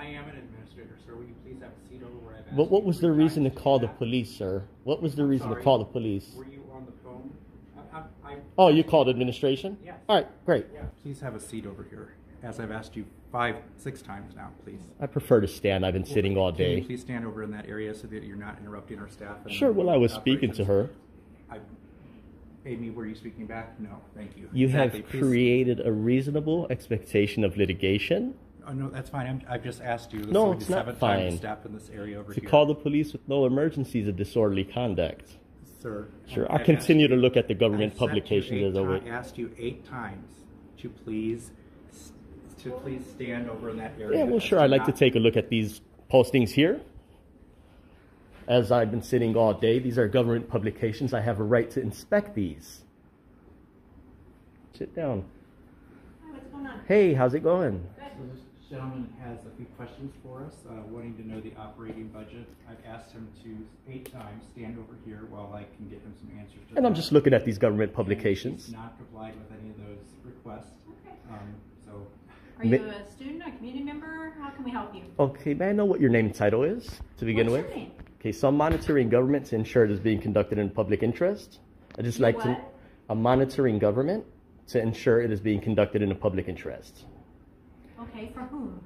I am an administrator, sir. Will you please have a seat over where I've asked But what was the reason to call the that? police, sir? What was the reason to call the police? Were you on the phone? Oh, you called administration? Yes. All right, great. Yeah. Please have a seat over here, as I've asked you 5, 6 times now, please. I prefer to stand. I've been sitting all Can day. you please stand over in that area so that you're not interrupting our staff? Sure, well, I was speaking to her. Amy, were you speaking back? No, thank you. You Exactly. have Please. created a reasonable expectation of litigation. Oh, no, that's fine. I've just asked you. This No, will be it's the not 7th time fine. to step in this area over To here. call the police with no emergency is a disorderly conduct. Sir. Sure, I've I'll continue asked to you- look at the government I've sent you publications as a way. I asked you 8 times to please stand over in that area. Yeah, well, sure. I'd like to take a look at these postings here. As I've been sitting all day, these are government publications. I have a right to inspect these. Sit down. Hi, what's going on? Hey, how's it going? So this gentleman has a few questions for us, wanting to know the operating budget. I've asked him to 8 times stand over here while I can get him some answers to And I'm just looking at these government publications. He's not complied with any of those requests. Okay. So Are you a student, a community member? How can we help you? Okay, may I know what your name and title is to begin What's with? your name? Okay, so I'm monitoring government to ensure it is being conducted in public interest. I just like to. I'm monitoring government to ensure it is being conducted in a public interest. Okay, for whom?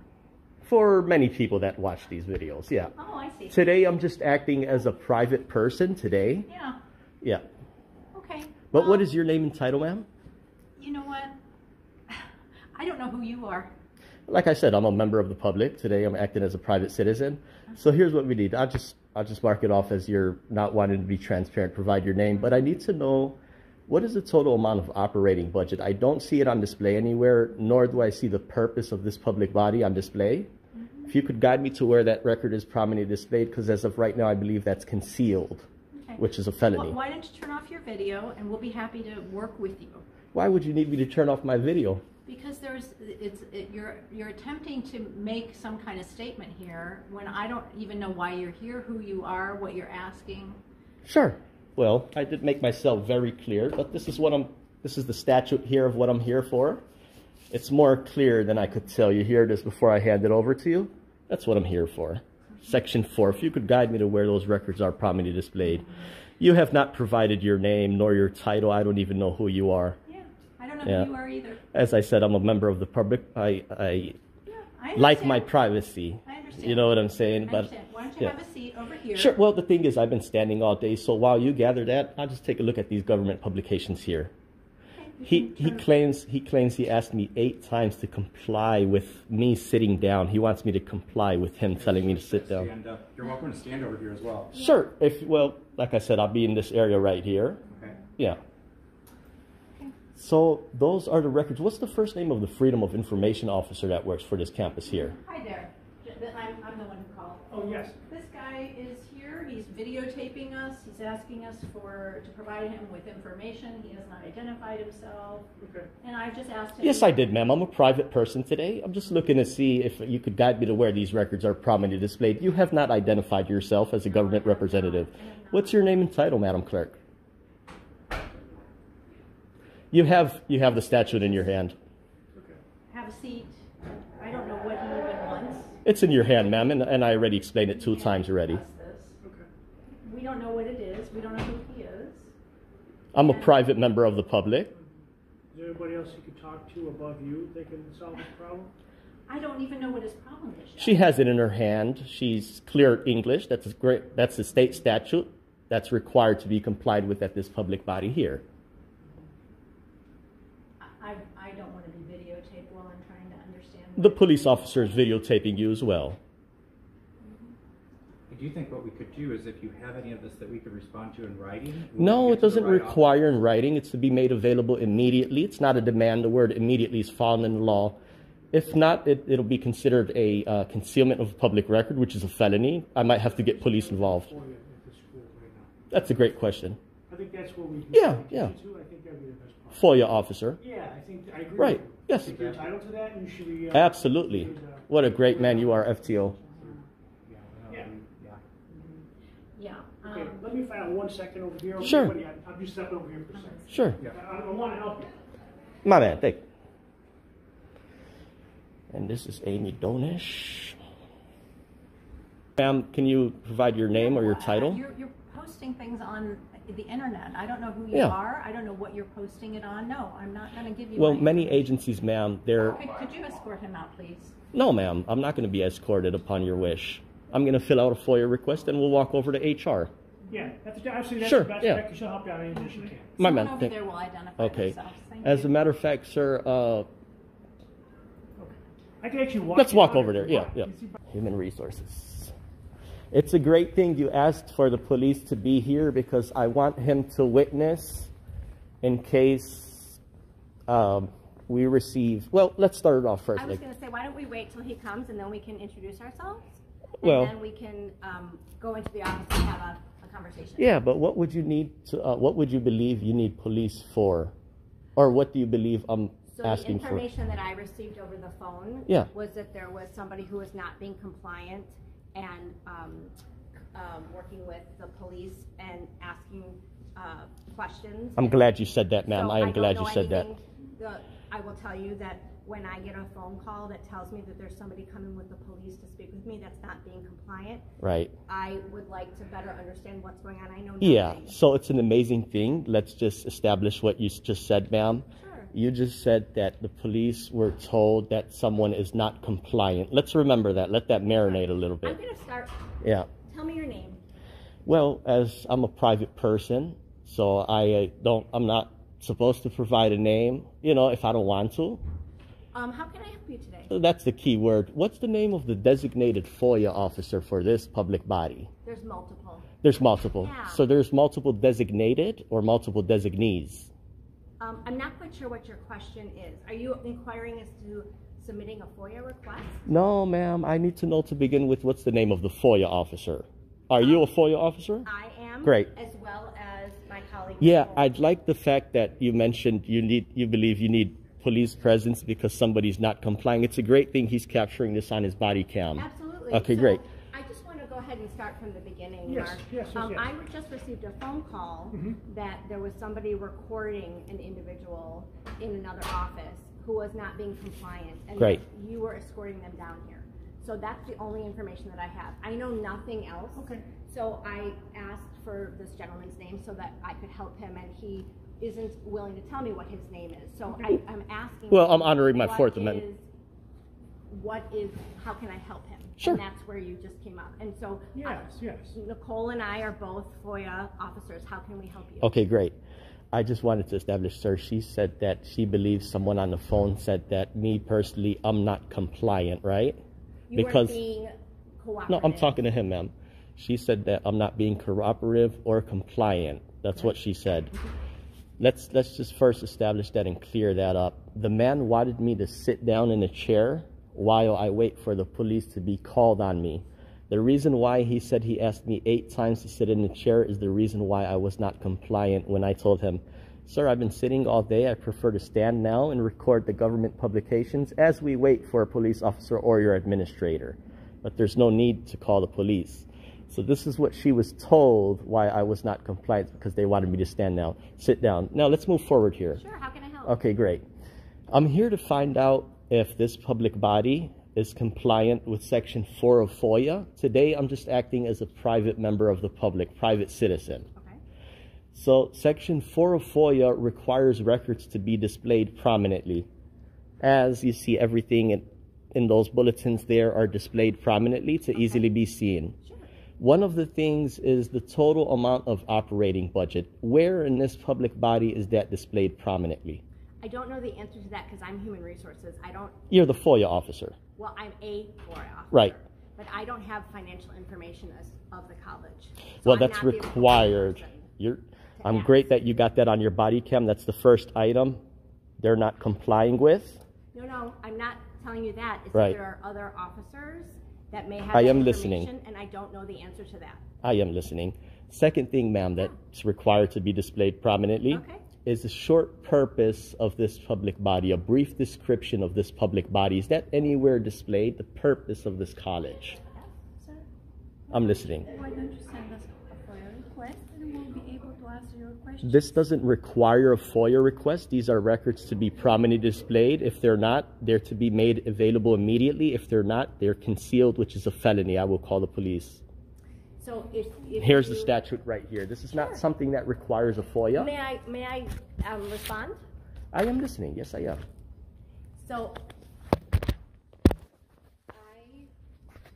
For many people that watch these videos, yeah. Oh, I see. Today, I'm just acting as a private person today. Yeah. Yeah. Okay. But well, what is your name and title, ma'am? You know what? I don't know who you are. Like I said, I'm a member of the public. Today, I'm acting as a private citizen. So here's what we need. I'll just mark it off as you're not wanting to be transparent, provide your name. But I need to know, what is the total amount of operating budget? I don't see it on display anywhere, nor do I see the purpose of this public body on display. If you could guide me to where that record is prominently displayed, because as of right now, I believe that's concealed, Okay. which is a felony. Well, why don't you turn off your video and we'll be happy to work with you. Why would you need me to turn off my video? Because you're attempting to make some kind of statement here when I don't even know why you're here, who you are, what you're asking. Sure. Well, I did make myself very clear, but this is the statute here of what I'm here for. It's more clear than I could tell you. Here it is before I hand it over to you. That's what I'm here for. Section 4, if you could guide me to where those records are prominently displayed. You have not provided your name nor your title. I don't even know who you are. Yeah, I don't know who you are either. As I said, I'm a member of the public. I like my privacy. I understand. You know what I'm saying? I understand. Why don't you have a seat over here? Sure. Well, the thing is, I've been standing all day, so while you gather that, I'll just take a look at these government publications here. Okay, He claims he asked me 8 times to comply with me sitting down. He wants me to comply with him telling me to sit down. Stand up. You're welcome to stand over here as well. Sure. Well, like I said, I'll be in this area right here. Okay. Yeah. Okay. So those are the records. What's the first name of the Freedom of Information officer that works for this campus here? Hi there. I'm the one who called. Oh, yes. This guy is here. He's videotaping us. He's asking us to provide him with information. He has not identified himself. Okay. And I've just asked him. Yes, I did, ma'am. I'm a private person today. I'm just looking to see if you could guide me to where these records are prominently displayed. You have not identified yourself as a government representative. What's your name and title, Madam Clerk? You have the statute in your hand. Okay. Have a seat. I don't know what he even wants. It's in your hand, ma'am, and I already explained it 2 times already. Okay. We don't know what it is. We don't know who he is. I'm a private member of the public. Is there anybody else you could talk to above you that can solve this problem? I don't even know what his problem is yet. She has it in her hand. She's clear English. That's great. That's a state statute that's required to be complied with at this public body here. I don't want to be videotaped while I'm trying to understand. The police officer is videotaping you as well. I do think what we could do is, if you have any of this that we could respond to in writing. No, it doesn't require in writing. It's to be made available immediately. It's not a demand. The word immediately is found in the law. If not, it'll be considered a concealment of public record, which is a felony. I might have to get police involved. For you at the school right now. That's a great question. I think that's what we can Yeah. to. I think that'd be the best part. FOIA officer. Yeah, I agree. Right. With you. Yes. I think you're entitled to that, and you should be. Absolutely. What a great man you are, FTO. Yeah. Yeah. Okay, let me find out 1 second over here. Sure. I'll just step over here for a second. Sure. I want to help you. My man, thank you. And this is Amy Donish. Ma'am, can you provide your name or your title? You're posting things on the internet. I don't know who you Yeah. are. I don't know what you're posting it on. No, I'm not going to give you Well, my many information. agencies, ma'am, they're... Could you escort him out, please? No, ma'am, I'm not going to be escorted upon your wish. I'm going to fill out a FOIA request and we'll walk over to HR. Yeah, actually that's Sure, the best yeah. bet. She'll help you out any way she can. My Someone man, over thank- there will identify Okay. themselves. Thank As you. a matter of fact, sir, Okay. I can actually walk. let's you walk out over if there. you Yeah, want. yeah. You see- Human resources. It's a great thing you asked for the police to be here because I want him to witness in case we receive... Well, let's start it off first. I was going to say, why don't we wait till he comes and then we can introduce ourselves? And Well- then we can go into the office and have a conversation. Yeah, but what would you need to... what would you believe you need police for? Or what do you believe I'm So the asking for? information that I received over the phone Yeah. was that there was somebody who was not being compliant and working with the police and asking questions. I'm glad you said that, ma'am. So I am don't glad know you said that. anything. I will tell you that when I get a phone call that tells me that there's somebody coming with the police to speak with me that's not being compliant, Right. I would like to better understand what's going on. I know nothing. Yeah, so it's an amazing thing. Let's just establish what you just said, ma'am. Sure. You just said that the police were told that someone is not compliant. Let's remember that. Let that marinate a little I'm bit. going to start. Yeah. Tell me your name. Well, as I'm a private person, so I'm not supposed to provide a name, if I don't want to. How can I help you today? That's the key word. What's the name of the designated FOIA officer for this public body? There's multiple. There's multiple. Yeah. So there's multiple designated or multiple designees? I'm not quite sure what your question is. Are you inquiring as to submitting a FOIA request? No, ma'am. I need to know to begin with what's the name of the FOIA officer. Are you a FOIA officer? I am. Great. As well as my colleague. Yeah, Nicole. I'd like the fact that you mentioned you believe you need police presence because somebody's not complying. It's a great thing he's capturing this on his body cam. Absolutely. Okay, So, great. I just want to go ahead and start from the beginning, Yes, Mark. yes, yes. I just received a phone call that there was somebody recording an individual in another office who was not being compliant, and Great. that you were escorting them down here. So that's the only information that I have. I know nothing else. Okay. So I asked for this gentleman's name so that I could help him, and he isn't willing to tell me what his name is. So I'm asking. Well, I'm honoring my what Fourth Amendment. How can I help him? Sure. And that's where you just came up. And so Yes, yes. Nicole and I are both FOIA officers. How can we help you? Okay, great. I just wanted to establish, sir, she said that she believes someone on the phone said that me personally, I'm not compliant, right? You because- weren't being cooperative. No, I'm talking to him, ma'am. She said that I'm not being cooperative or compliant. That's what she said. Let's just first establish that and clear that up. The man wanted me to sit down in a chair while I wait for the police to be called on me. The reason why he said he asked me 8 times to sit in the chair is the reason why I was not compliant when I told him, sir, I've been sitting all day. I prefer to stand now and record the government publications as we wait for a police officer or your administrator. But there's no need to call the police. So this is what she was told why I was not compliant, because they wanted me to sit down. Now let's move forward here. Sure, how can I help? Okay, great. I'm here to find out if this public body is compliant with Section 4 of FOIA. Today, I'm just acting as a private member of the public, private citizen. Okay. So Section 4 of FOIA requires records to be displayed prominently. As you see, everything in those bulletins there are displayed prominently to easily be seen. Sure. One of the things is the total amount of operating budget. Where in this public body is that displayed prominently? I don't know the answer to that because I'm human resources. You're the FOIA officer. Well, I'm a FOIA officer. Right. But I don't have financial information of the college. So Well, I'm that's not the appropriate required. person. I'm ask. great that you got that on your body cam. That's the first item they're not complying with. No, I'm not telling you that. It's Right. that there are other officers that may have I that am information, listening. and I don't know the answer to that. I am listening. Second thing, ma'am, that's required to be displayed prominently Okay. is the short purpose of this public body, a brief description of this public body. Is that anywhere displayed, the purpose of this college? Sir, I'm listening. why don't you send us a FOIA request and we'll be able to answer your question. This doesn't require a FOIA request. These are records to be prominently displayed. If they're not, they're to be made available immediately. If they're not, they're concealed, which is a felony. I will call the police. So if Here's the statute right here. This is not something that requires a FOIA. May I respond? I am listening. Yes, I am. So I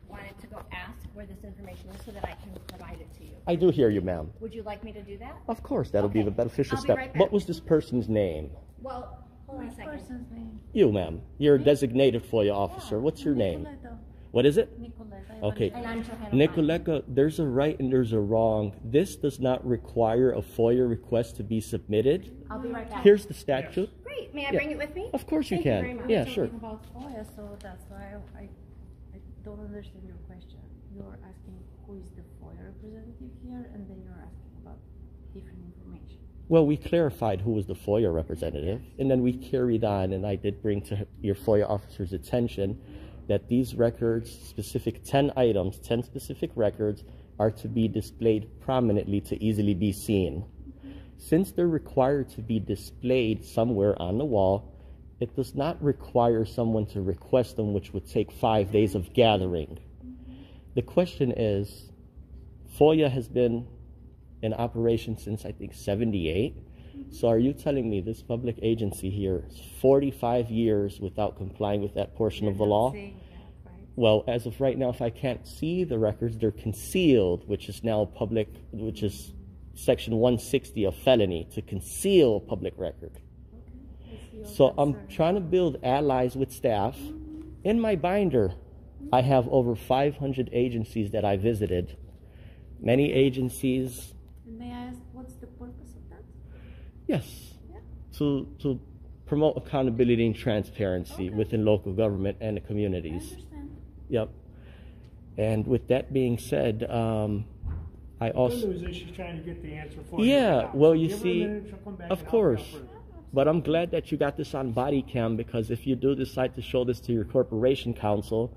wanted to go ask where this information is so that I can provide it to you. I do hear you, ma'am. Would you like me to do that? Of course, that'll be Okay. the beneficial I'll be step. right back. What was this person's name? Well, hold on a Which second. person's name? You, ma'am. You're a designated FOIA officer. What's your name? Nicoleta. What is it? Nicoleta. Okay. And I'm Johanna. Nicoleta, there's a right and there's a wrong. This does not require a FOIA request to be submitted. I'll be right back. Here's the statute. Great. May I Yeah. bring it with me? Of course you Thank you can. very much. Yeah, We're sure. talking about FOIA, so that's why I don't understand your question. You're asking who is the FOIA representative here, and then you're asking about different information. Well, we clarified who was the FOIA representative, and then we carried on, and I did bring to your FOIA officer's attention that these records, specific 10 items, 10 specific records, are to be displayed prominently to easily be seen. Since they're required to be displayed somewhere on the wall, it does not require someone to request them, which would take 5 days of gathering. The question is, FOIA has been in operation since, I think, 78. So are you telling me this public agency here is 45 years without complying with that portion of the law? Well, as of right now, if I can't see the records, they're concealed, which is now public, which is Section 160, a felony, to conceal a public record. So I'm trying to build allies with staff. In my binder, I have over 500 agencies that I visited. Many agencies. And may I ask, what's the purpose of that? Yes, to promote accountability and transparency within local government and the I communities. understand. Yep. And with that being said, I The also, good news is she's trying to get the answer for you. yeah, now. well, you Give her a see, minute, she'll come back of and help you out course. further. But I'm glad that you got this on body cam, because if you do decide to show this to your corporation counsel,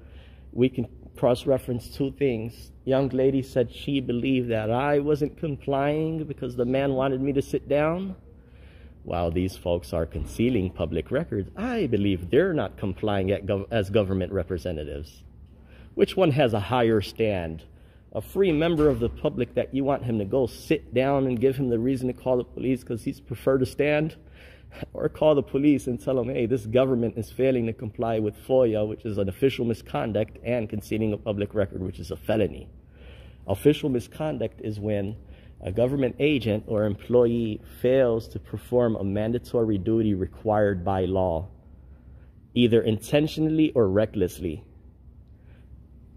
we can cross-reference two things. Young lady said she believed that I wasn't complying because the man wanted me to sit down. While these folks are concealing public records, I believe they're not complying as government representatives. Which one has a higher stand? A free member of the public that you want him to go sit down and give him the reason to call the police because he's prefer to stand? Or call the police and tell them, hey, this government is failing to comply with FOIA, which is an official misconduct, and concealing a public record, which is a felony. Official misconduct is when a government agent or employee fails to perform a mandatory duty required by law, either intentionally or recklessly.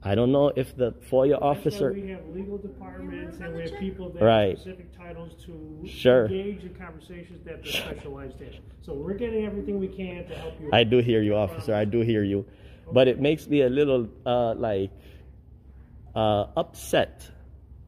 I don't know if the FOIA That's why officer... we have legal departments and we have people that Right. have specific titles to Sure. engage in conversations that they're specialized in. So we're getting everything we can to help you. I do hear you, officer. I do hear you. But it makes me a little, upset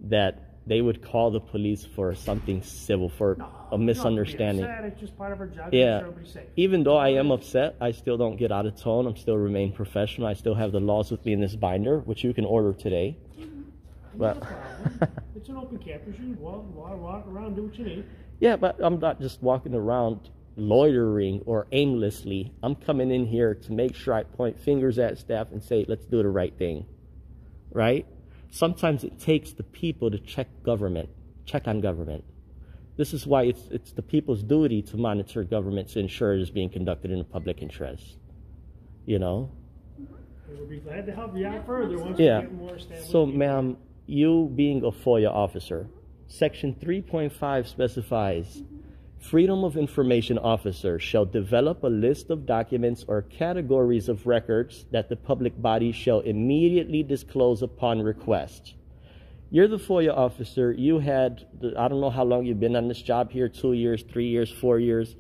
that they would call the police for something civil, for a misunderstanding. No, it's just part of our job to Yeah. make sure everybody's safe. Even though I am upset, I still don't get out of tone. I'm still remain professional. I still have the laws with me in this binder, which you can order today. No But problem. It's an open campus. You can walk around, do what you need. yeah, but I'm not just walking around loitering or aimlessly. I'm coming in here to make sure I point fingers at staff and say, let's do the right thing, right? Sometimes it takes the people to check on government. This is why it's the people's duty to monitor government to ensure it is being conducted in the public interest. You know? And we'll be glad to help you out further once Yeah. we get more established. So, ma'am, you being a FOIA officer, Section 3.5 specifies, Freedom of Information Officer shall develop a list of documents or categories of records that the public body shall immediately disclose upon request. You're the FOIA officer. You had, I don't know how long you've been on this job here, 2 years, 3 years, 4 years,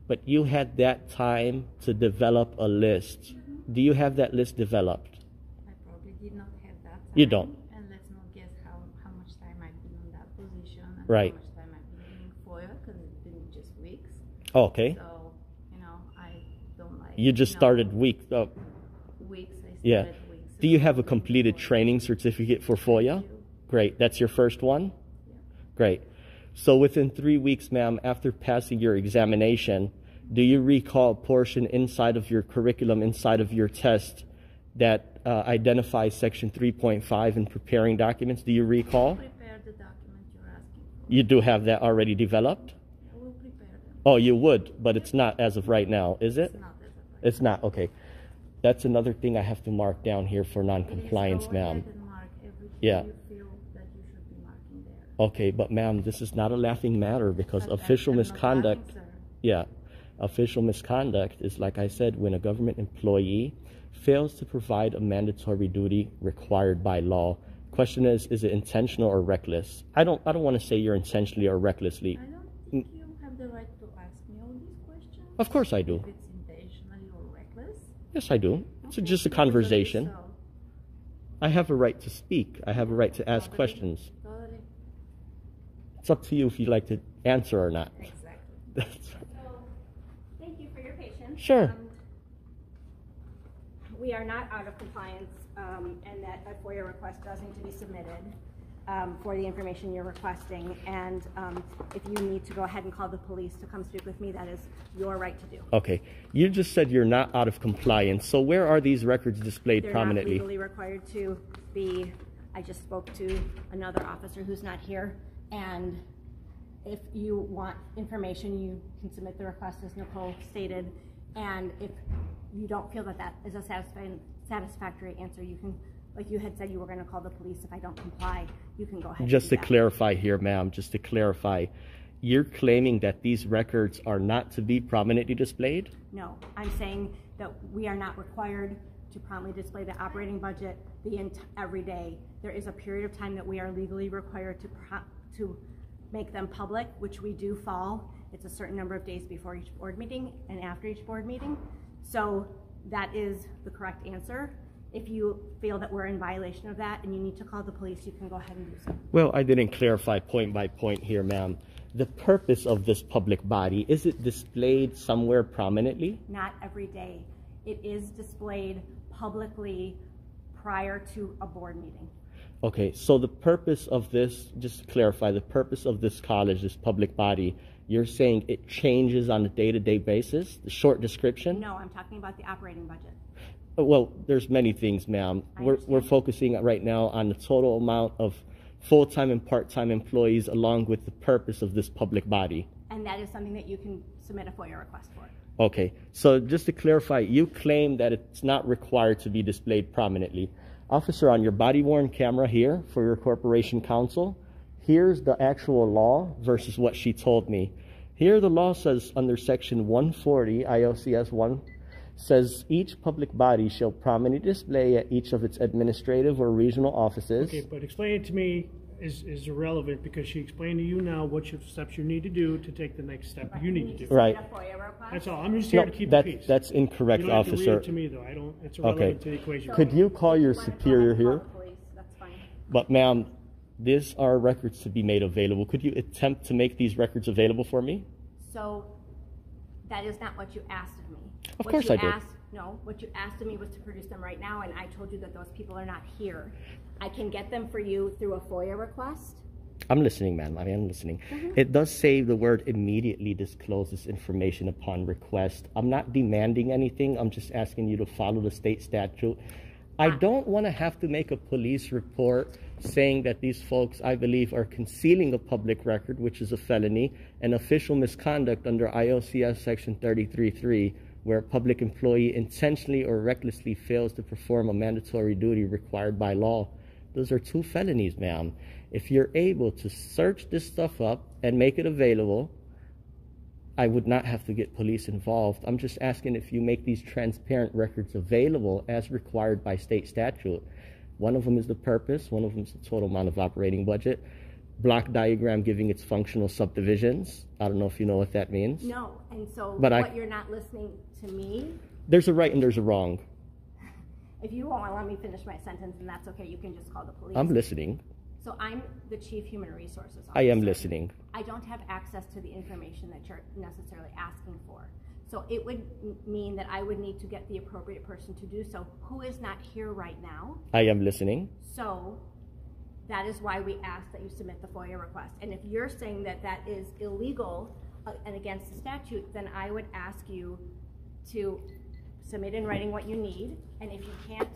but you had that time to develop a list. Do you have that list developed? I probably did not have that time. You don't. And let's not guess how much time I've been on that position and Right. how much time I've been doing FOIA, because it's been just weeks. Okay. So, I don't like... You just started weeks. I started Yeah. weeks. Do you ago have a with completed FOIA. training certificate for FOIA? I do. Great. That's your first one? Yeah. Great. So within 3 weeks, ma'am, after passing your examination, do you recall a portion inside of your curriculum, inside of your test, that identifies section 3.5 in preparing documents? Do you recall? Prepare the document you're asking for. You do have that already developed? I will prepare them. Oh, you would, but it's not as of right now, is it? It's not as of right It's not, okay. That's another thing I have to mark down here for now. non-compliance, Please go ma'am. ahead and mark everything Yeah. you feel that you should be marking there. Okay, but ma'am, this is not a laughing matter because But official I'm not misconduct, laughing, sir. yeah, official misconduct is, like I said, when a government employee fails to provide a mandatory duty required by law. Question is it intentional or reckless? I don't want to say you're intentionally or recklessly. I don't think you have the right to ask me all these questions. Of course I do. If it's intentionally or reckless. Yes, I do. It's Okay, just a so conversation. so. I have a right to speak. I have a right to ask Totally, questions. Totally. It's up to you if you'd like to answer or not. Exactly. That's So, thank you for your patience. Sure. We are not out of compliance, and that a FOIA request does need to be submitted for the information you're requesting. And if you need to go ahead and call the police to come speak with me, that is your right to do. Okay. You just said you're not out of compliance. So where are these records displayed They're prominently? not legally required to be. I just spoke to another officer who's not here, and if you want information, you can submit the request as Nicole stated. And if you don't feel that that is a satisfactory answer, you can, like you had said, you were going to call the police if I don't comply. You can go ahead. Just to and do that. clarify here, ma'am, just to clarify, you're claiming that these records are not to be prominently displayed? No, I'm saying that we are not required to promptly display the operating budget every day. There is a period of time that we are legally required to make them public, which we do fall. It's a certain number of days before each board meeting and after each board meeting. So that is the correct answer. If you feel that we're in violation of that and you need to call the police, you can go ahead and do so. Well, I didn't clarify point by point here, ma'am. The purpose of this public body, is it displayed somewhere prominently? Not every day. It is displayed publicly prior to a board meeting. Okay, so the purpose of this, just to clarify, the purpose of this college, this public body, you're saying it changes on a day-to-day basis? The short description? No, I'm talking about the operating budget. Well, there's many things, ma'am. We're understand. focusing right now on the total amount of full-time and part-time employees along with the purpose of this public body. And that is something that you can submit a FOIA request for. Okay, so just to clarify, you claim that it's not required to be displayed prominently. Officer, on your body-worn camera here for your corporation counsel, here's the actual law versus what she told me. Here the law says under section 140, ILCS 1, says each public body shall prominently display at each of its administrative or regional offices. Okay, but explain it to me is irrelevant because she explained to you now what steps you need to do to take the next step you need to do. Right. Submit a FOIA request. That's all. I'm just here No, to keep the peace. that's incorrect, You don't have to read officer. it to me though. I don't. It's irrelevant to the equation. Could you call your If you wanna go superior ahead and here? call the police, that's fine. But ma'am, these are records to be made available. Could you attempt to make these records available for me? So that is not what you asked of me. Of What course you I did. No, what you asked of me was to produce them right now, and I told you that those people are not here. I can get them for you through a FOIA request. I'm listening, ma'am. I am listening. It does say the word immediately discloses information upon request. I'm not demanding anything. I'm just asking you to follow the state statute. I don't want to have to make a police report saying that these folks, I believe, are concealing a public record, which is a felony, and official misconduct under ILCS section 33.3, where a public employee intentionally or recklessly fails to perform a mandatory duty required by law. Those are two felonies, ma'am. If you're able to search this stuff up and make it available, I would not have to get police involved. I'm just asking if you make these transparent records available as required by state statute. One of them is the purpose, one of them is the total amount of operating budget. Block diagram giving its functional subdivisions. I don't know if you know what that means. No, and so But you're not listening to me. There's a right and there's a wrong. If you won't allow me to finish my sentence, then that's okay. You can just call the police. I'm listening. So I'm the Chief Human Resources Officer. I am listening. I don't have access to the information that you're necessarily asking for. So it would mean that I would need to get the appropriate person to do so, who is not here right now. I am listening. So That is why we ask that you submit the FOIA request. And if you're saying that that is illegal and against the statute, then I would ask you to submit in writing what you need. And if you can't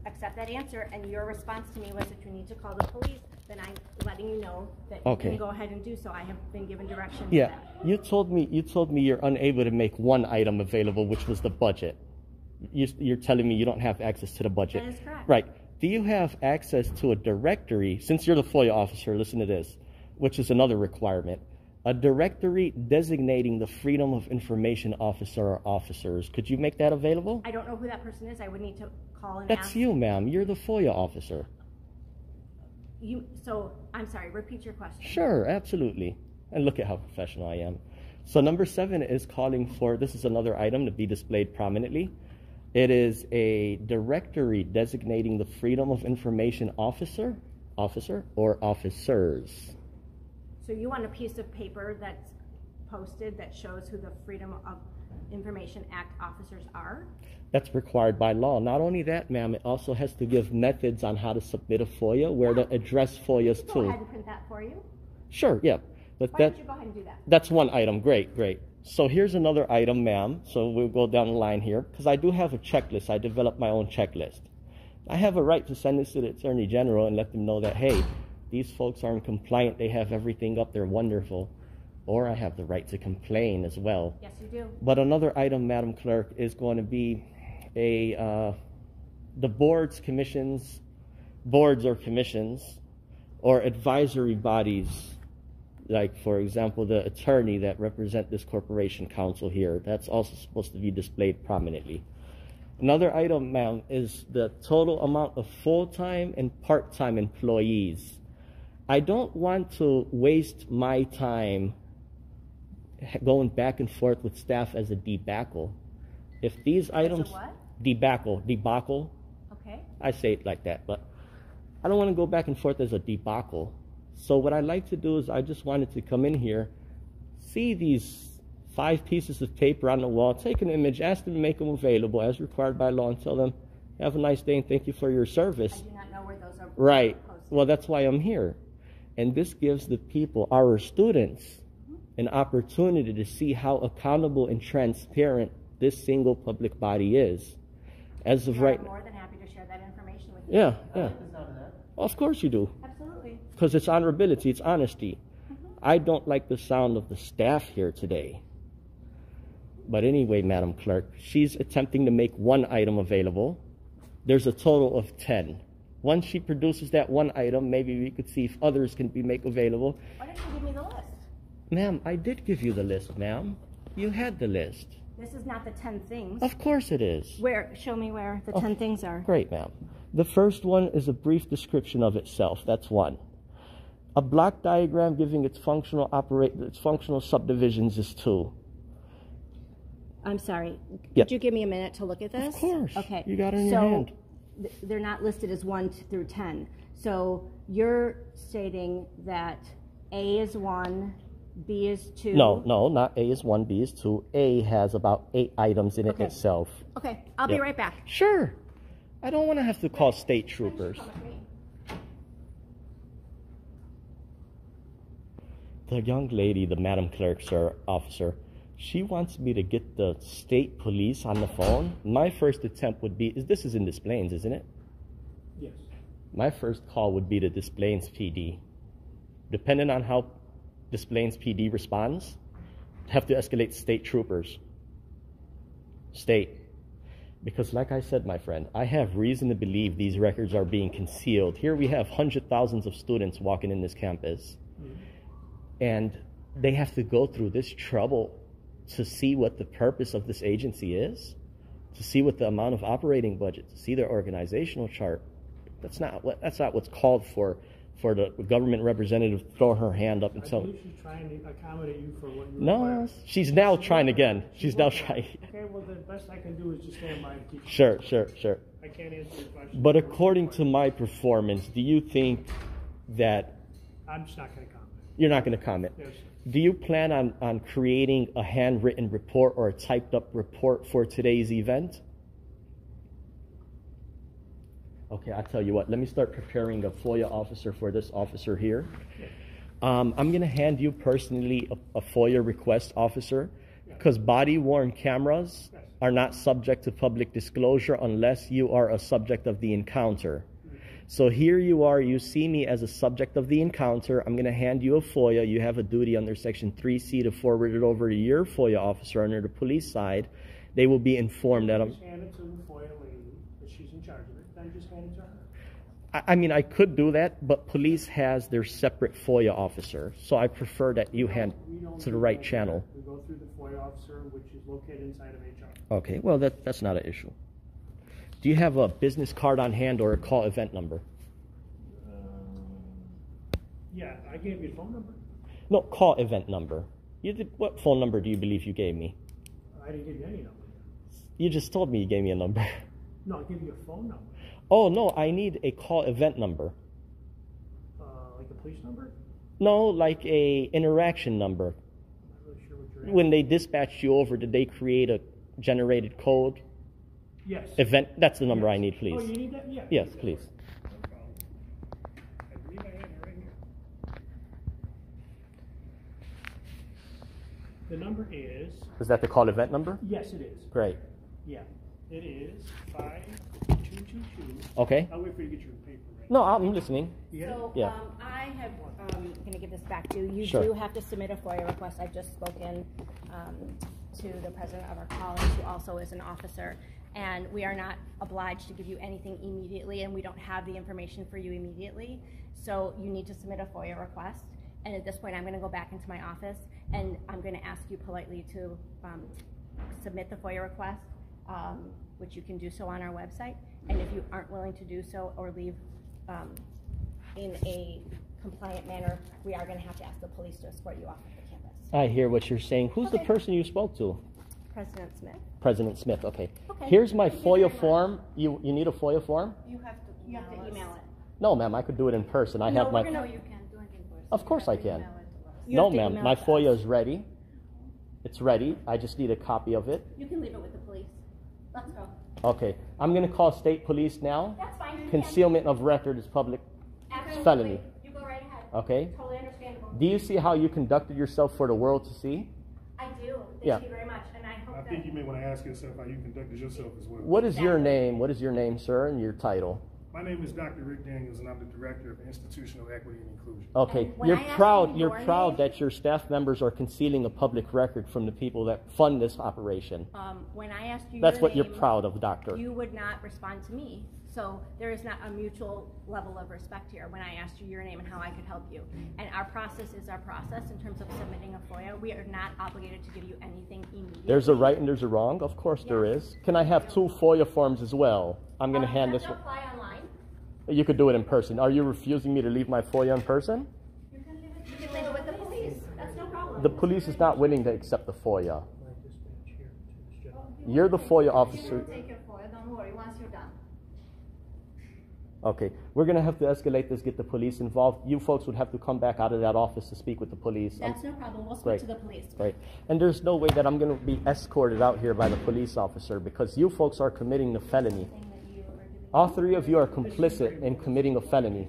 accept that answer and your response to me was that you need to call the police, then I'm letting you know that you can go ahead and do so. I have been given direction for that. You told me you're unable to make one item available, which was the budget. You're telling me you don't have access to the budget. That is correct. Right. Do you have access to a directory, since you're the FOIA officer, listen to this, which is another requirement, a directory designating the Freedom of Information officer or officers. Could you make that available? I don't know who that person is. I would need to call and That's ask. you, ma'am. You're the FOIA officer. So, I'm sorry, repeat your question. Sure, absolutely. And look at how professional I am. So number 7 is calling for, this is another item to be displayed prominently. It is a directory designating the Freedom of Information officer, or officers. So you want a piece of paper that's posted that shows who the Freedom of Information Act officers are? That's required by law. Not only that, ma'am, it also has to give methods on how to submit a FOIA, where to address FOIAs Go to. ahead and print that for you. Sure, yeah. But Why don't you go ahead and do that? that's one item. Great, great. So here's another item, ma'am. So we'll go down the line here, because I do have a checklist. I developed my own checklist. I have a right to send this to the Attorney General and let them know that, hey, these folks aren't compliant. They have everything up. They're wonderful. Or I have the right to complain as well. Yes, you do. But another item, Madam Clerk, is going to be the boards or commissions, or advisory bodies, like, for example, the attorney that represent this corporation counsel here. That's also supposed to be displayed prominently. Another item, ma'am, is the total amount of full-time and part-time employees. I don't want to waste my time going back and forth with staff as a debacle. If these items... what? Debacle. Okay. I say it like that, but I don't want to go back and forth as a debacle. So what I like to do is I just wanted to come in here, see these 5 pieces of paper on the wall, take an image, ask them to make them available as required by law, and tell them, have a nice day and thank you for your service. I do not know where those are Right. posted. Well, that's why I'm here. And this gives the people, our students, an opportunity to see how accountable and transparent this single public body is. As of right I'm more than happy to share that information with you. Yeah. Of course you do. Absolutely. Because it's honorability, it's honesty. I don't like the sound of the staff here today. But anyway, Madam Clerk, she's attempting to make one item available. There's a total of 10. Once she produces that one item, maybe we could see if others can be made available. Why didn't you give me the list? Ma'am, I did give you the list, ma'am. You had the list. This is not the 10 things. Of course it is. Where? Show me where the 10 things are. Great, ma'am. The first one is a brief description of itself. That's one. A block diagram giving its functional subdivisions is 2. I'm sorry. Yep. Could you give me a minute to look at this? Of course. Okay. You got it in your hand. They're not listed as 1 through 10. So you're stating that A is 1, B is 2. No, not A is 1, B is 2. A has about 8 items in it itself. Okay, I'll be right back. Sure. I don't want to have to call state troopers. The young lady, the Madam Clerk, sir, officer, she wants me to get the state police on the phone. My first attempt would be, this is in Des Plaines, isn't it? Yes. My first call would be to Des Plaines PD. Depending on how Des Plaines PD responds, have to escalate state troopers. State. Because like I said, my friend, I have reason to believe these records are being concealed. Here we have hundreds of thousands of students walking in this campus. And they have to go through this trouble to see what the purpose of this agency is, to see what the amount of operating budget, to see their organizational chart. That's not what's called for the government representative to throw her hand up and I tell. believe she's trying to accommodate you for what you No, require. she's now trying again. She's now trying. Okay, well, the best I can do is just stand by and keep. Sure. I can't answer your question. But according to my performance, do you think that I'm just not going to comment. you're not going to comment? Yes. Do you plan on creating a handwritten report or a typed up report for today's event? Okay, I'll tell you what. Let me start preparing a FOIA officer for this officer here. I'm going to hand you personally a FOIA request officer, because body-worn cameras are not subject to public disclosure unless you are a subject of the encounter. So here you are, you see me as a subject of the encounter. I'm going to hand you a FOIA. You have a duty under Section 3C to forward it over to your FOIA officer under the police side. They will be informed that I'm... Just hand it to the FOIA lady, that she's in charge of it, then just hand it to her. I mean, I could do that, but police has their separate FOIA officer. So I prefer that you hand to the right channel. We go through the FOIA officer, which is located inside of HR. Okay, well, that's not an issue. Do you have a business card on hand or a call event number? Yeah, I gave you a phone number. No, call event number. What phone number do you believe you gave me? I didn't give you any number. You just told me you gave me a number. No, I gave you a phone number. Oh, no, I need a call event number. Like a police number? No, like a interaction number. I'm not really sure what you're When they dispatched you over, did they create a generated code? Yes. Event, that's the number Yes. I need, please. Oh, you need that? Yeah. Yes, please. No problem. I believe I have it right here. The number is, Is that the call event number? yes, it is. Great. Yeah, it is 5222. Okay. I'll wait for you to get your paper ready. No, I'm listening. You get it? So, Yeah. I have, going to give this back to you. You Sure. do have to submit a FOIA request. I've just spoken to the president of our college, who also is an officer, and we are not obliged to give you anything immediately, and we don't have the information for you immediately. So you need to submit a FOIA request, and at this point, I'm going to go back into my office, and I'm going to ask you politely to submit the FOIA request, which you can do so on our website. And if you aren't willing to do so or leave in a compliant manner, we are going to have to ask the police to escort you off of the campus. I hear what you're saying. Who's the Okay. person you spoke to? President Smith. President Smith, okay. Okay. Here's my Thank you FOIA very much. form. You need a FOIA form? You have to You have to email it. No, ma'am, I could do it in person. I No, have my... we're No, gonna- you can't do it in person. Of course You I have to can. email it to us. You No, have to ma'am, email my it to FOIA us. is ready. It's ready. I just need a copy of it. You can leave it with the police. Let's go. Okay, I'm going to call state police now. That's fine. You Concealment of record is public can. Absolutely. felony. You go right ahead. Okay? Totally understandable. Do you see how you conducted yourself for the world to see? I do. Yeah. Thank you very much. And I hope I that... think you may want to ask yourself how you conducted yourself as well. What is your Exactly. name? What is your name, sir, and your title? My name is Dr. Rick Daniels, and I'm the Director of Institutional Equity and Inclusion. Okay, And when you're I ask proud. you You're your proud name- that your staff members are concealing a public record from the people that fund this operation. when I asked you That's your what you're name, proud of, doctor. you would not respond to me. So there is not a mutual level of respect here when I asked you your name and how I could help you. And our process is our process in terms of submitting a FOIA. We are not obligated to give you anything immediately. There's a right and there's a wrong. Of course there is. Can I have 2 FOIA forms as well? I'm going to hand You this have one. to apply online. You could do it in person. Are you refusing me to leave my FOIA in person? You can leave it with the police. That's no problem. The police is not willing to accept the FOIA. My dispatch here to this gentleman. You're the FOIA You officer. will take your FOIA, don't worry, once you're done. Okay, we're going to have to escalate this, get the police involved. You folks would have to come back out of that office to speak with the police. That's no problem. We'll speak Great. to the police. Right. And there's no way that I'm going to be escorted out here by the police officer because you folks are committing the felony. All 3 of you are complicit in committing a felony.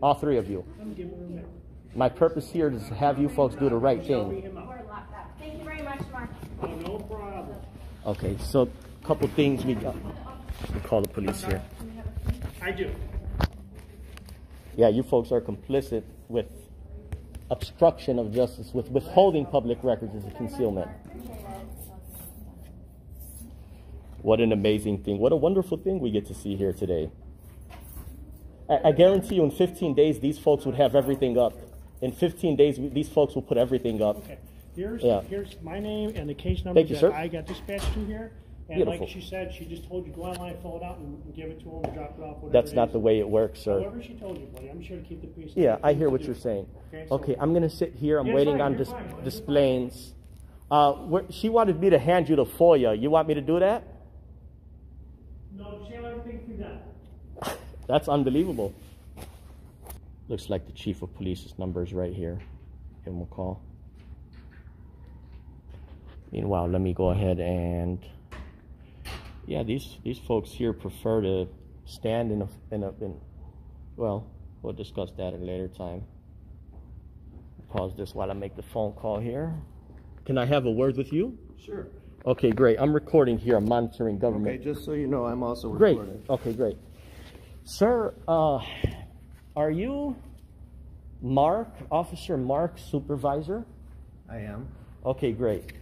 All 3 of you. I'm giving him that. My purpose here is to have you folks do the right thing. Him out. We're locked up. Thank you very much, Mark. Oh, no problem. Okay, so a couple things we got. We call the police here. I do. Yeah, you folks are complicit with obstruction of justice, with withholding public records as a concealment. What an amazing thing. What a wonderful thing we get to see here today. I guarantee you in 15 days, these folks would have everything up. In 15 days, these folks will put everything up. Okay. Here's Yeah. here's my name and the case number Thank you, that sir. I got dispatched to here. And Beautiful. like she said, she just told you go online, fill it out, and give it to them, drop it off. Whatever That's it not is. the way it works, sir. However she told you, buddy. I'm sure to keep the peace. Yeah, I hear what you're saying. Okay, I'm going to sit here. I'm Yeah, waiting fine, on you're fine. displays. She wanted me to hand you the FOIA. You want me to do that? No, she let everything be done. That's unbelievable. Looks like the chief of police's number is right here. Give him a call. Meanwhile, let me go ahead and... Yeah, these folks here prefer to stand well, we'll discuss that at a later time. Pause this while I make the phone call here. Can I have a word with you? Sure. Okay, great. I'm recording here. I'm monitoring government. Okay, just so you know, I'm also Great. recording. Okay, great. Sir, are you Mark, Officer Mark, supervisor? I am. Okay, great.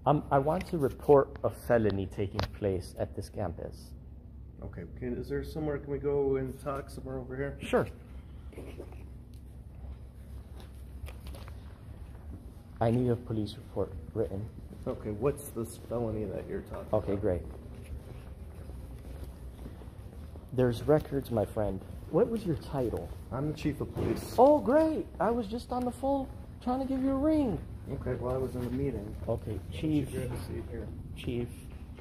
I want to report a felony taking place at this campus. Okay, is there somewhere, can we go and talk somewhere over here? Sure. I need a police report written. Okay, what's this felony that you're talking about? Okay, great. There's records, my friend. What was your title? I'm the chief of police. Oh, great. I was just on the phone trying to give you a ring. Okay, well, I was in a meeting. Okay, Chief. Chief,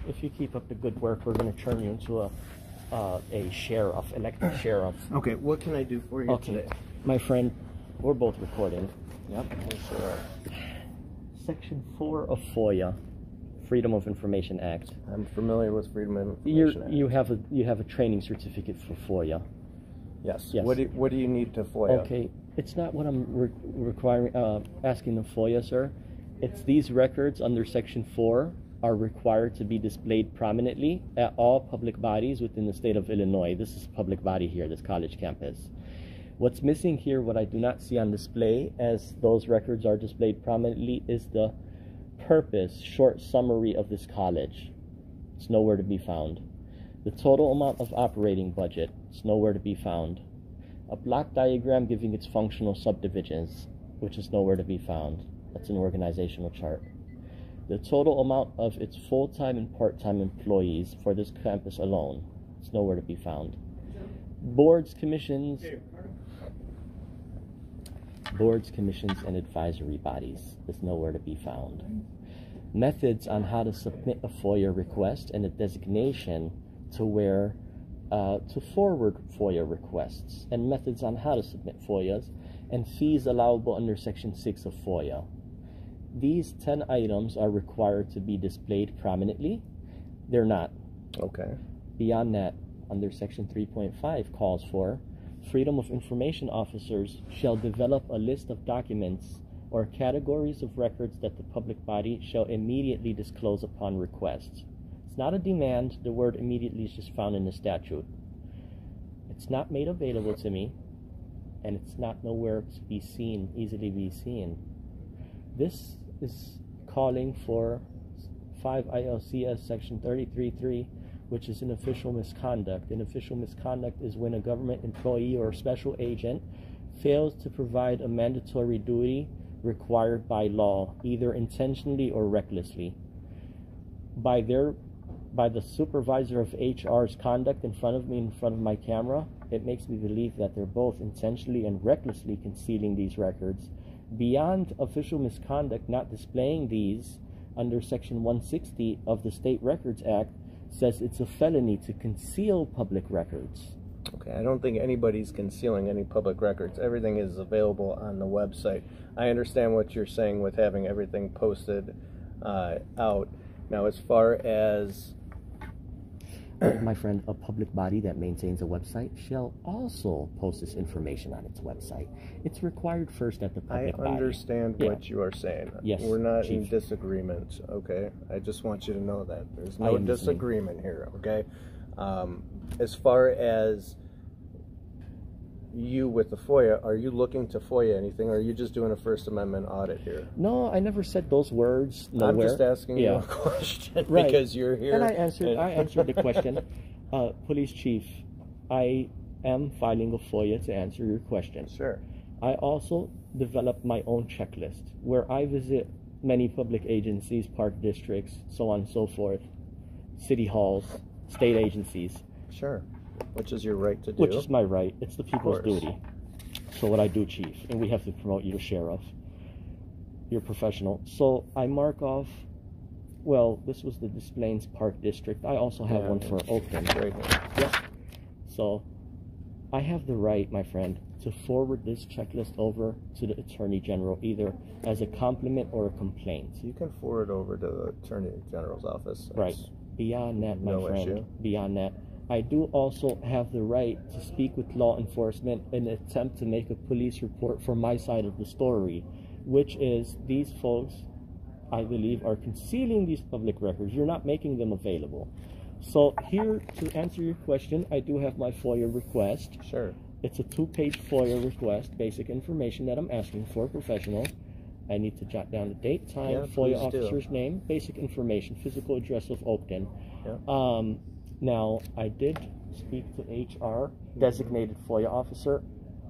if you keep up the good work, we're going to turn you into a sheriff, elected sheriff. Okay, what can I do for you Okay, today? my friend, we're both recording. Yep, sure. Section 4 of FOIA, Freedom of Information Act. I'm familiar with Freedom of Information Act. You have a training certificate for FOIA. Yes. Yes. What do you need to FOIA? Okay, it's not what I'm asking the FOIA, sir. It's these records under Section 4 are required to be displayed prominently at all public bodies within the state of Illinois. This is a public body here, this college campus. What's missing here, what I do not see on display as those records are displayed prominently, is the purpose, short summary of this college. It's nowhere to be found. The total amount of operating budget, it's nowhere to be found. A block diagram giving its functional subdivisions, which is nowhere to be found. That's an organizational chart. The total amount of its full-time and part-time employees for this campus alone, it's nowhere to be found. Boards, commissions, and advisory bodies is nowhere to be found. Methods on how to submit a FOIA request and a designation to where to forward FOIA requests, and methods on how to submit FOIAs, and fees allowable under Section 6 of FOIA. These 10 items are required to be displayed prominently. They're not. Okay. Beyond that, under Section 3.5 calls for Freedom of Information officers shall develop a list of documents or categories of records that the public body shall immediately disclose upon request. It's not a demand. The word immediately is just found in the statute. It's not made available to me, and it's not nowhere to be seen, easily be seen. This is calling for 5 ILCS Section 33.3, which is an official misconduct. An official misconduct is when a government employee or special agent fails to provide a mandatory duty required by law, either intentionally or recklessly. By the supervisor of HR's conduct in front of me, in front of my camera, it makes me believe that they're both intentionally and recklessly concealing these records. Beyond official misconduct, not displaying these under Section 160 of the State Records Act says it's a felony to conceal public records. Okay, I don't think anybody's concealing any public records. Everything is available on the website. I understand what you're saying with having everything posted out. Now, as far as my friend, a public body that maintains a website shall also post this information on its website. It's required first at the public body. I understand what you are saying. Yes, we're not in Chief. Disagreement, okay? I just want you to know that. There's no disagreement here, okay? As far as you with the FOIA, are you looking to FOIA anything, or are you just doing a First Amendment audit here? No, I never said those words nowhere. I'm just asking you a question right. because you're here. And I answered the question. Police Chief, I am filing a FOIA to answer your question. Sure. I also developed my own checklist where I visit many public agencies, park districts, so on and so forth, city halls, state agencies. Sure. Which is your right to do. Which is my right. It's the people's duty. So what I do, Chief, and we have to promote you to sheriff. You're professional. So I mark off, well, this was the Des Plaines Park District. I also have one for Oakland. Right here. Yep. So I have the right, my friend, to forward this checklist over to the Attorney General, either as a compliment or a complaint. You can forward over to the Attorney General's office. Right. Beyond that, my friend, beyond that, I do also have the right to speak with law enforcement in an attempt to make a police report for my side of the story, which is these folks, I believe, are concealing these public records. You're not making them available. So here, to answer your question, I do have my FOIA request. Sure. It's a 2-page FOIA request, basic information that I'm asking for, professional. I need to jot down the date, time, Yeah, FOIA please officer's do. name, basic information, physical address of Oakton. Yeah. Now, I did speak to HR, designated FOIA officer,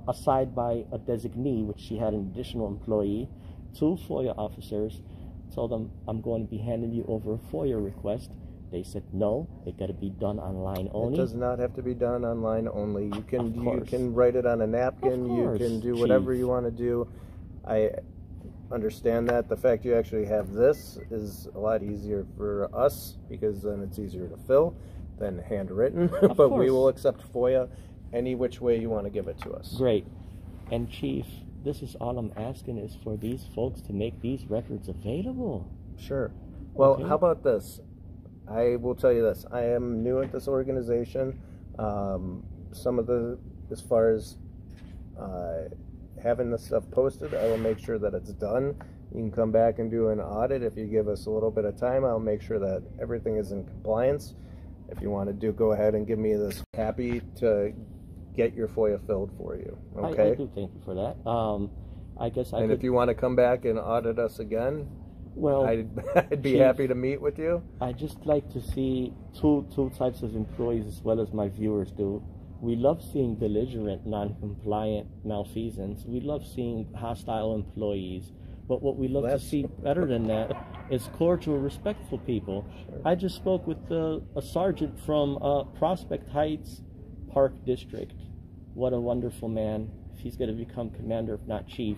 aside by a designee, which she had an additional employee, 2 FOIA officers, told them, I'm going to be handing you over a FOIA request. They said no, it got to be done online only. It does not have to be done online only. You Of can write it on a napkin. Of You course, can do whatever Chief. you want to do. I understand that. The fact you actually have this is a lot easier for us because then it's easier to fill than handwritten. But we course. will accept FOIA any which way you want to give it to us. Great. And Chief, this is all I'm asking is for these folks to make these records available. Sure. Well, Okay. how about this? I will tell you this. I am new at this organization. Some of the, as far as having this stuff posted, I will make sure that it's done. You can come back and do an audit. If you give us a little bit of time, I'll make sure that everything is in compliance. If you want to go ahead and give me this. Happy to get your FOIA filled for you. Okay? I do thank you for that. I guess I And could, if you want to come back and audit us again, well, I'd be Chief, happy to meet with you. I just like to see two types of employees as well as my viewers do. We love seeing belligerent, non-compliant malfeasance. We love seeing hostile employees. But what we love to see better than that is cordial, respectful people. Sure. I just spoke with a sergeant from Prospect Heights Park District. What a wonderful man. He's going to become commander, if not chief.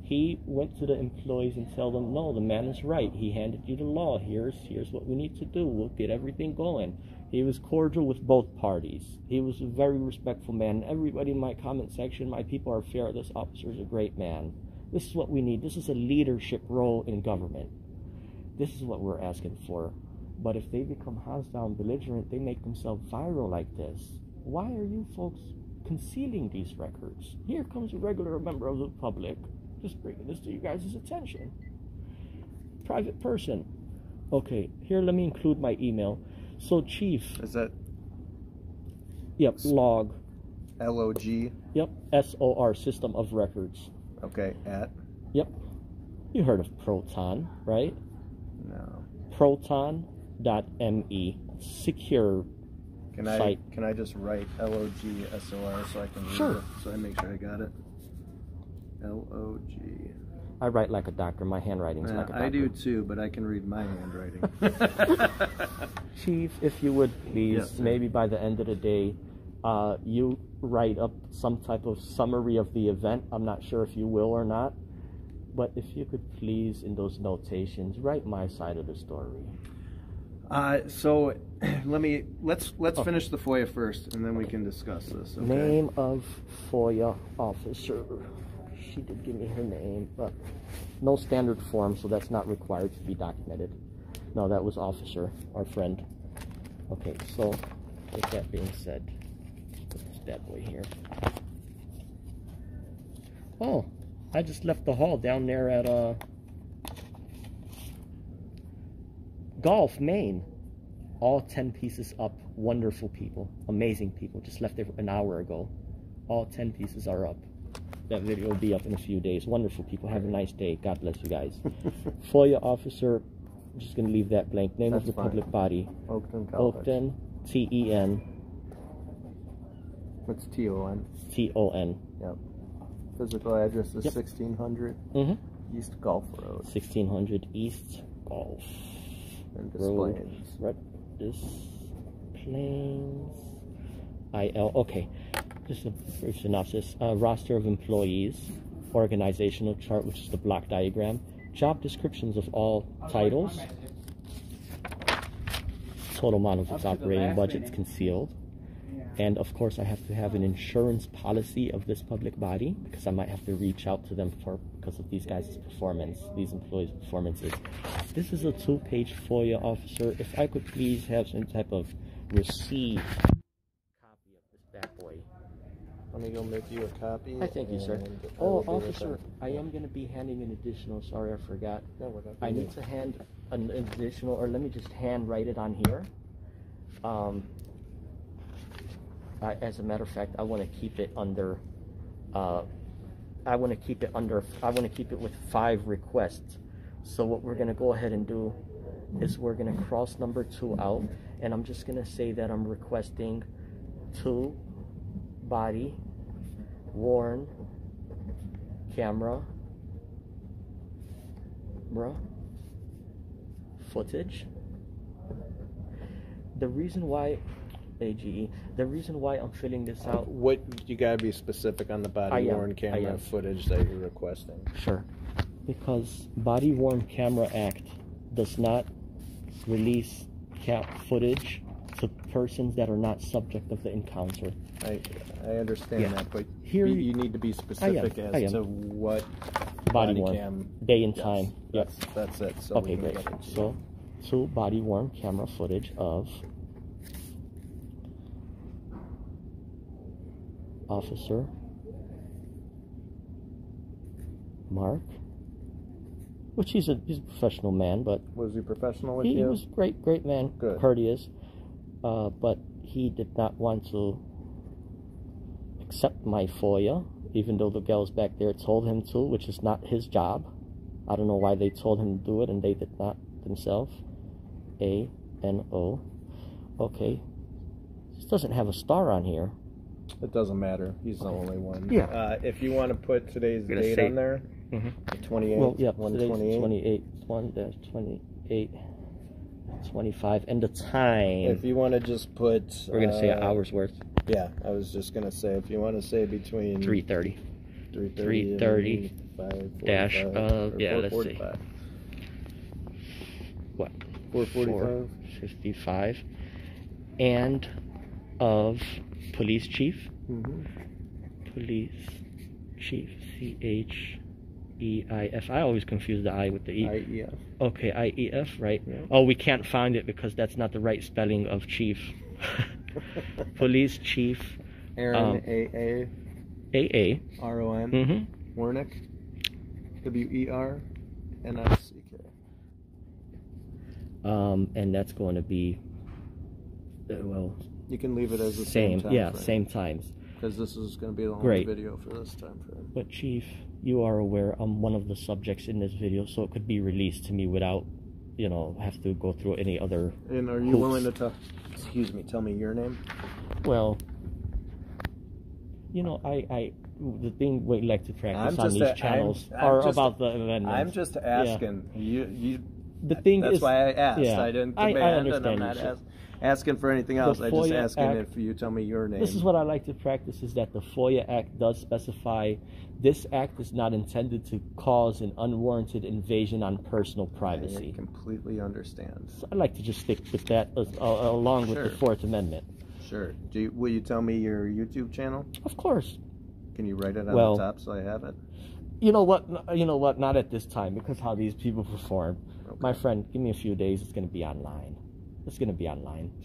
He went to the employees and told them, no, the man is right. He handed you the law. Here's what we need to do. We'll get everything going. He was cordial with both parties. He was a very respectful man. Everybody in my comment section, my people are fair. This officer is a great man. This is what we need. This is a leadership role in government. This is what we're asking for. But if they become hostile and belligerent, they make themselves viral like this. Why are you folks concealing these records? Here comes a regular member of the public. Just bringing this to you guys' attention. Private person. Okay, here let me include my email. So Chief. Is that Yep, log. LOG? Yep, SOR, System of Records. Okay, at? Yep. You heard of Proton, right? No. Proton.me. Secure site. Can I just write LOG-SOR so I can read Sure. it? So I make sure I got it. LOG. I write like a doctor. My handwriting's like a doctor. I do too, but I can read my handwriting. Chief, if you would please, Yes, sir. maybe by the end of the day, you write up some type of summary of the event. I'm not sure if you will or not, but if you could please, in those notations, write my side of the story. So let's Okay. finish the FOIA first, and then we can discuss this. Okay? Name of FOIA officer. She did give me her name, but no standard form, so that's not required to be documented. No, that was officer, our friend. Okay, so with that being said, put this bad boy here. Oh, I just left the hall down there at Golf, Maine. All 10 pieces up. Wonderful people. Amazing people. Just left there an hour ago. All 10 pieces are up. That video will be up in a few days. Wonderful people. Have a nice day. God bless you guys. FOIA officer. I'm just going to leave that blank. Name That's of the fine. public body. Oakton College. Oakton. T-E-N. It's T-O-N. T-O-N. Yep. Physical address is Yep. 1600 Mm-hmm. East Gulf Road. 1600 East Golf And Road. displays. Right. Displays. I-L. Okay. Just a brief synopsis. Roster of employees. Organizational chart, which is the block diagram. Job descriptions of all titles. Total amount of its operating budgets concealed. And of course I have to have an insurance policy of this public body because I might have to reach out to them because of these guys' performance, these employees' performances. This is a 2-page FOIA officer. If I could please have some type of receipt Let me go make you a copy. I thank you, sir. and I Oh, will be right officer, back. I am going to be handing an additional. Sorry, I forgot. No, we're not I doing need to hand an additional, or let me just hand write it on here. As a matter of fact, I want to keep it under. I want to keep it with 5 requests. So what we're going to go ahead and do is we're going to cross number 2 out, and I'm just going to say that I'm requesting 2 body worn camera footage. The reason why the reason why I'm filling this out. What you gotta be specific on the body worn I camera am. footage that you're requesting. Sure. Because Body Worn Camera Act does not release footage to persons that are not subject of the encounter. I understand Yeah. that, but Here you need to be specific I as am. to what Body body worn, cam. day and Yes, time. Yep. That's it. So Okay, we can great. get into So, 2 body worn camera footage of Officer Mark, which he's a professional man, but Was he professional with he you? was great man, Good. courteous, but he did not want to accept my FOIA, even though the gals back there told him to, which is not his job. I don't know why they told him to do it and they did not themselves. ANO. Okay. This doesn't have a star on here. It doesn't matter. He's the Okay. only one. Yeah. If you want to put today's Gonna date say- on there, Mhm. the 28th, Well, yeah, 128. 28, 1-28, 25, and the time. If you want to just put, We're gonna say an hour's worth. Yeah, I was just gonna say if you want to say between 3:30. 3:30 dash, yeah, let's see. 4:45. What? 4:45. 4:55. And of police chief. Mm-hmm. Police chief. CHEIF. I always confuse the I with the E. IEF. Okay, IEF, right? Yeah. Oh, we can't find it because that's not the right spelling of chief. Police chief. Aaron AA AA. RON Mm-hmm. Wernick WERNICK. And that's going to be, well, You can leave it as the same time yeah, frame, same times. because this is going to be the only Great. video for this time frame. But Chief, you are aware I'm one of the subjects in this video, so it could be released to me without, have to go through any other. And are you hoops. willing to tell me your name? Well, the thing we like to practice on these channels are about the amendments. I'm just asking. The thing that's is, why I asked. yeah, I didn't I demand, understand and I'm you, not sir. asking for anything else. I'm just FOIA asking Act- if you tell me your name. This is what I like to practice, is that the FOIA Act does specify this act is not intended to cause an unwarranted invasion on personal privacy. I completely understand. So I like to just stick with that along with the Sure. Fourth Amendment. Sure. Will you tell me your YouTube channel? Of course. Can you write it on Well, the top so I have it? You know what? Not at this time, because how these people perform. Okay. My friend, give me a few days. It's going to be online.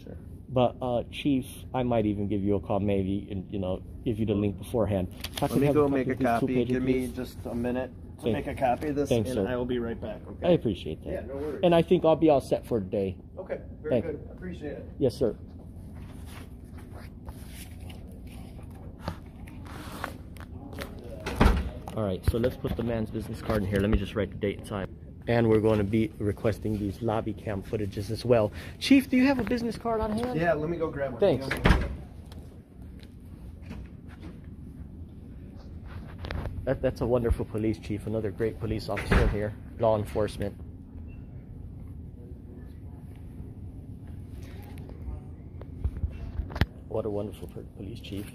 Sure. But Chief, I might even give you a call, maybe, and give you the link beforehand. If I Let could me have go a make a of these copy. 2-pager, Give me please. just a minute to Thank- make a copy of this, Thanks, and sir. I will be right back. Okay. I appreciate that. Yeah, no worries. And I think I'll be all set for today. Okay, very Thank good. Appreciate it. Yes, sir. All right, so let's put the man's business card in here. Let me just write the date and time. And we're going to be requesting these lobby cam footages as well. Chief, do you have a business card on hand? Yeah, let me go grab one. Thanks. That's a wonderful police chief, another great police officer here, law enforcement. What a wonderful police chief.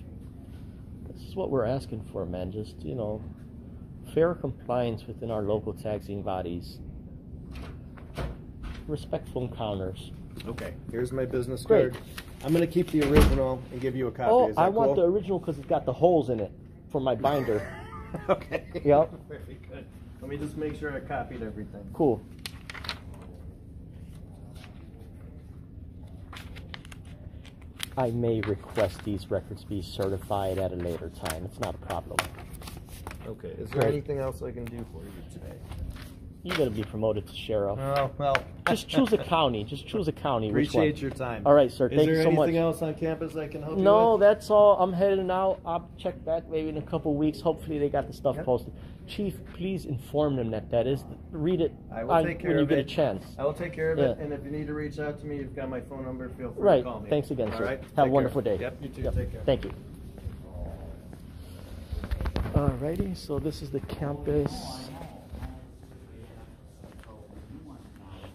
This is what we're asking for, man. Just, fair compliance within our local taxing bodies. Respectful encounters. Okay, here's my business Great. card. I'm going to keep the original and give you a copy. Oh, Is that I want cool? the original because it's got the holes in it for my binder. Okay. Yep. Very good. Let me just make sure I copied everything. Cool. I may request these records be certified at a later time. It's not a problem. Okay. Is there Right. anything else I can do for you today? You're going to be promoted to sheriff. Oh, well. Just choose a county. Just choose a county. Which one? Appreciate your time. All right, sir. Thank you so much. Is there anything else on campus I can help you with? No, that's all. I'm heading out. I'll check back maybe in a couple weeks. Hopefully they got the stuff posted. Chief, please inform them that is. Read it I will take care when you of get it. a chance. I will take care of it. Yeah. And if you need to reach out to me, you've got my phone number. Feel free Right. to call me. Thanks again, All sir. right? Have a Take wonderful care. day. Yep, you too. Yep. Take care. Thank you. Alrighty, so this is the campus.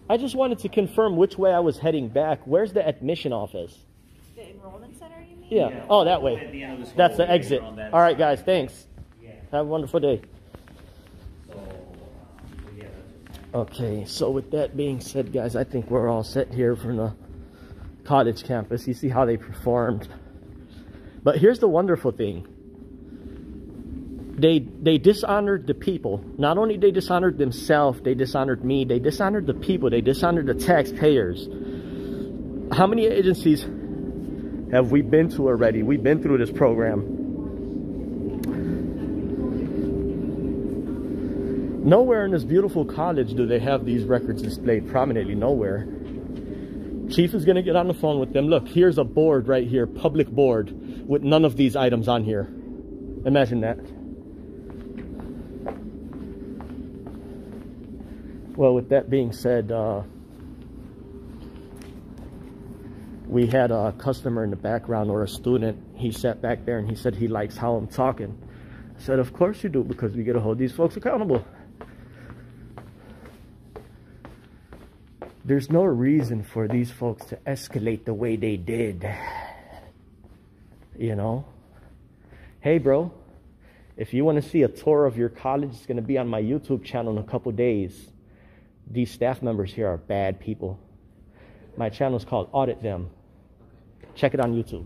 I just wanted to confirm which way I was heading back. Where's the admission office? The enrollment center, you mean? Yeah. Oh, that way. That's the exit. All right, guys. Thanks. Have a wonderful day. Okay, so with that being said, guys, I think we're all set here from the college campus. You see how they performed. But here's the wonderful thing. They dishonored the people. Not only they dishonored themselves, they dishonored me, they dishonored the people, they dishonored the taxpayers. How many agencies have we been to already? We've been through this program. Nowhere in this beautiful college do they have these records displayed prominently. Nowhere. Chief is going to get on the phone with them. Look, here's a board right here, public board, with none of these items on here. Imagine that. Well, with that being said, we had a customer in the background, or a student. He sat back there and he said he likes how I'm talking. I said, of course you do, because we got to hold these folks accountable. There's no reason for these folks to escalate the way they did. You know? Hey, bro, if you want to see a tour of your college, it's going to be on my YouTube channel in a couple days. These staff members here are bad people. My channel is called Audit Them. Check it on YouTube.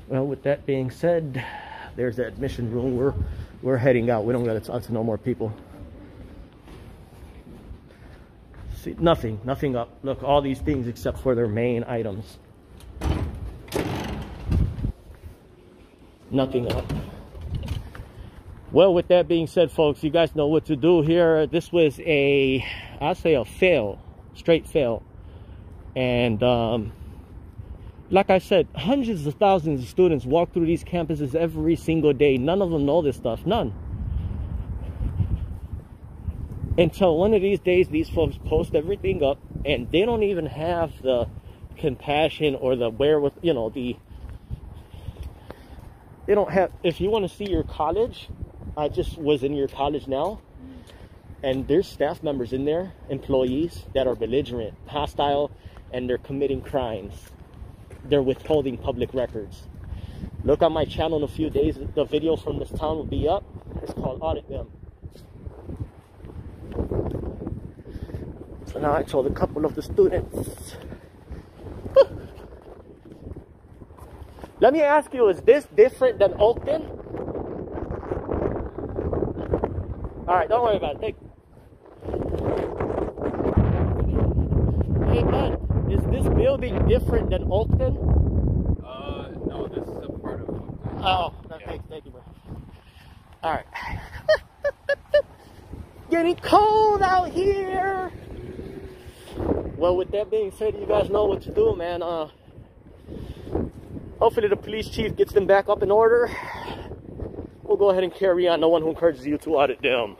Well, with that being said, there's the admission room. We're heading out. We don't got to talk to no more people. See, nothing up. Look, all these things except for their main items. Nothing up. Well, with that being said, folks, you guys know what to do here. This was I'll say a fail, straight fail. And like I said, hundreds of thousands of students walk through these campuses every single day. None of them know this stuff, none. Until one of these days, these folks post everything up, and they don't even have the compassion or the wherewithal, you know, they don't have. If you want to see your college, I just was in your college now, and there's staff members in there, employees that are belligerent, hostile, and they're committing crimes. They're withholding public records. Look on my channel in a few days. The video from this town will be up. It's called Audit Them. So now I told a couple of the students. Let me ask you, is this different than Oakton? Alright, don't worry about it. Hey, man, is this building different than Oakton? No, this is a part of Oakton. Oh, no, Yeah. thank you, bro. Alright. Getting cold out here. Well, with that being said, you guys know what to do, man. Hopefully the police chief gets them back up in order. We'll go ahead and carry on. No one who encourages you to audit them.